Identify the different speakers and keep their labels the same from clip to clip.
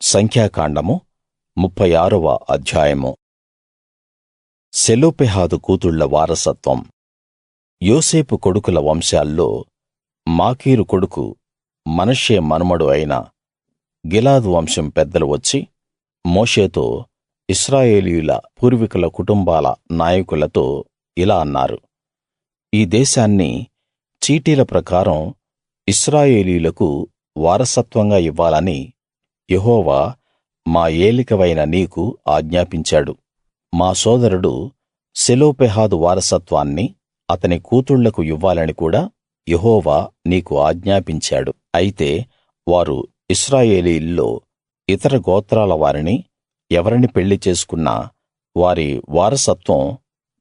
Speaker 1: సంఖ్యాకాండము 36వ అధ్యాయము. సెలోపెహాదు కూతుళ్ళ వారసత్వం. యోసేపు కొడుకుల వంశాల్లో మాకీరు కొడుకు మనష్షే మనుమడు అయిన గిలాదు వంశం పెద్దలు వచ్చి మోషేతో, ఇశ్రాయేలీయుల పూర్వీకుల కుటుంబాల నాయకులతో ఇలా అన్నారు: ఈ దేశాన్ని చీటీల ప్రకారం ఇశ్రాయేలీయులకు వారసత్వంగా ఇవ్వాలని యెహోవా మా ఏలికవైన నీకు ఆజ్ఞాపించాడు. మా సోదరుడు సెలోపెహాదు వారసత్వాన్ని అతని కూతుళ్ళకు ఇవ్వాలని కూడా యెహోవా నీకు ఆజ్ఞాపించాడు. అయితే వారు ఇశ్రాయేలీయుల్లో ఇతర గోత్రాల వారిని ఎవరిని పెళ్లి చేసుకున్నా వారి వారసత్వం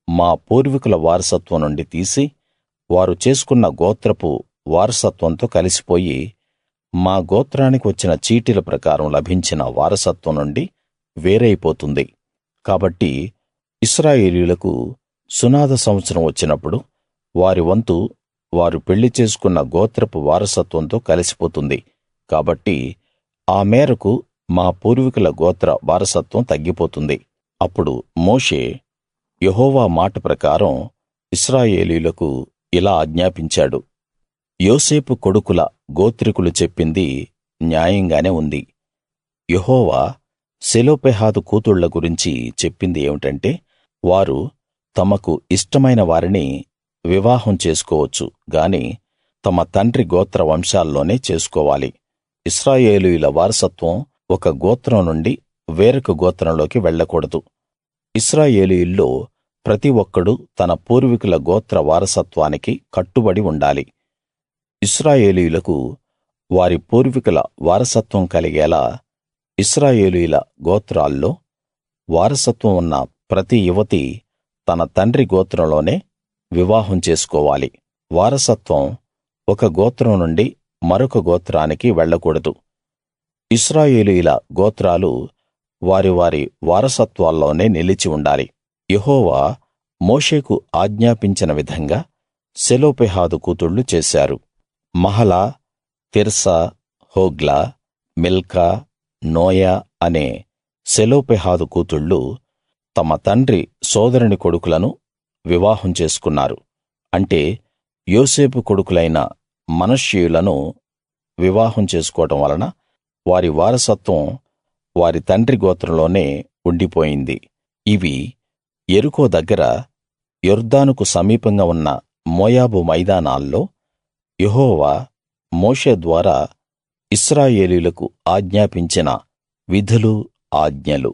Speaker 1: మా పూర్వీకుల వారసత్వం నుండి తీసి వారు చేసుకున్న గోత్రపు వారసత్వంతో కలిసిపోయి మా గోత్రానికి వచ్చిన చీటీల ప్రకారం లభించిన వారసత్వం నుండి వేరైపోతుంది. కాబట్టి ఇశ్రాయేలీయులకు సునాద సంవత్సరం వచ్చినప్పుడు వారి వంతు వారు పెళ్లి చేసుకున్న గోత్రపు వారసత్వంతో కలిసిపోతుంది. కాబట్టి ఆ మేరకు మా పూర్వీకుల గోత్ర వారసత్వం తగ్గిపోతుంది. అప్పుడు మోషే యెహోవా మాట ప్రకారం ఇశ్రాయేలీయులకు ఇలా ఆజ్ఞాపించాడు: యోసేపు కొడుకుల గోత్రికులు చెప్పింది న్యాయంగానే ఉంది. యెహోవా సెలోపెహాదు కూతుళ్ళ గురించి చెప్పింది ఏమిటంటే, వారు తమకు ఇష్టమైన వారిని వివాహం చేసుకోవచ్చు గాని తమ తండ్రి గోత్ర వంశాల్లోనే చేసుకోవాలి. ఇశ్రాయేలీయుల వారసత్వం ఒక గోత్రం నుండి వేరొక గోత్రంలోకి వెళ్ళకూడదు. ఇశ్రాయేలీయుల్లో ప్రతి ఒక్కడూ తన పూర్వీకుల గోత్ర వారసత్వానికి కట్టుబడి ఉండాలి. ఇశ్రాయేలీయులకు వారి పూర్వీకుల వారసత్వం కలిగేలా ఇశ్రాయేలీయుల గోత్రాల్లో వారసత్వం ఉన్న ప్రతి యువతి తన తండ్రి గోత్రంలోనే వివాహం చేసుకోవాలి. వారసత్వం ఒక గోత్రం నుండి మరొక గోత్రానికి వెళ్ళకూడదు. ఇశ్రాయేలీయుల గోత్రాలు వారి వారి వారసత్వాల్లోనే నిలిచి ఉండాలి. యెహోవా మోషేకు ఆజ్ఞాపించిన విధంగా సెలోపెహాదు కూతుళ్ళు చేశారు. Mahlah, Tirzah, Hoglah, Milcah, Noah అనే సెలోపెహాదు కూతుళ్ళు తమ తండ్రి సోదరుని కొడుకులను వివాహం చేసుకున్నారు. అంటే యోసేపు కొడుకులైన మనష్షీయులను వివాహం చేసుకోవడం వలన వారి వారసత్వం వారి తండ్రి గోత్రంలోనే ఉండిపోయింది. ఇవి యెరికో దగ్గర యొర్దానుకు సమీపంగా ఉన్న మోయాబు మైదానాల్లో యెహోవా మోషే ద్వారా ఇశ్రాయేలీయులకు ఆజ్ఞాపించిన విధులు, ఆజ్ఞలు.